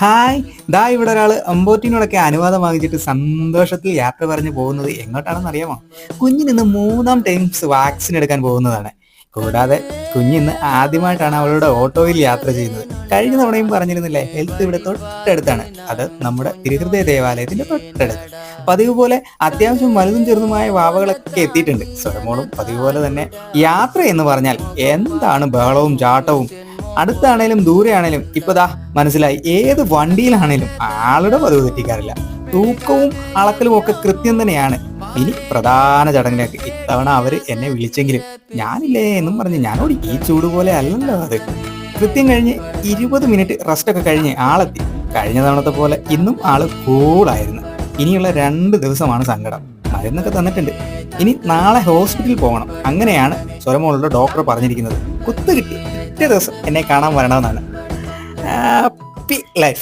Hi! ഇവിടെ ഒരാള് അമ്പോറ്റിനോടൊക്കെ അനുവാദം വാങ്ങിച്ചിട്ട് സന്തോഷത്തിൽ യാത്ര പറഞ്ഞു പോകുന്നത് എങ്ങോട്ടാണെന്ന് അറിയാമോ? കുഞ്ഞിനിന്ന് 3-ാം ടൈംസ് വാക്സിൻ എടുക്കാൻ പോകുന്നതാണ്. കൂടാതെ കുഞ്ഞിന്ന് ആദ്യമായിട്ടാണ് അവളുടെ ഓട്ടോയിൽ യാത്ര ചെയ്യുന്നത്. കഴിഞ്ഞ തവണയും പറഞ്ഞിരുന്നില്ലേ, ഹെൽത്ത് ഇവിടെ തൊട്ടടുത്താണ്. അത് നമ്മുടെ തിരുഹൃദയ ദേവാലയത്തിന്റെ തൊട്ടടുത്ത്. പതിവ് പോലെ അത്യാവശ്യം വലുതും ചെറുതുമായ വാവകളൊക്കെ എത്തിയിട്ടുണ്ട്. സ്വരമോളും പതിവ് പോലെ തന്നെ യാത്ര എന്ന് പറഞ്ഞാൽ എന്താണ് ബഹളവും ചാട്ടവും. അടുത്താണേലും ദൂരെയാണേലും ഇപ്പതാ മനസ്സിലായി, ഏത് വണ്ടിയിലാണേലും ആളുടെ പതിവ് തെറ്റിക്കാറില്ല. തൂക്കവും അളക്കലും ഒക്കെ കൃത്യം തന്നെയാണ്. ഇനി പ്രധാന ചടങ്ങിലേക്ക് ഇത്തവണ അവര് എന്നെ വിളിച്ചെങ്കിലും ഞാനില്ലേ എന്നും പറഞ്ഞ് ഞാൻ ഓടി. ഈ ചൂട് പോലെ അല്ലല്ലോ അത്. കൃത്യം കഴിഞ്ഞ് 20 മിനിറ്റ് റെസ്റ്റ് ഒക്കെ കഴിഞ്ഞ് ആളെത്തി. കഴിഞ്ഞ തവണത്തെ പോലെ ഇന്നും ആള് കൂളായിരുന്നു. ഇനിയുള്ള 2 ദിവസമാണ് സങ്കടം. മരുന്നൊക്കെ തന്നിട്ടുണ്ട്. ഇനി നാളെ ഹോസ്പിറ്റലിൽ പോകണം. അങ്ങനെയാണ് സ്വരമോളുടെ ഡോക്ടർ പറഞ്ഞിരിക്കുന്നത്. കുത്ത് കിട്ടി പിറ്റേ ദിവസം എന്നെ കാണാൻ വരണമെന്നാണ്. Happy life.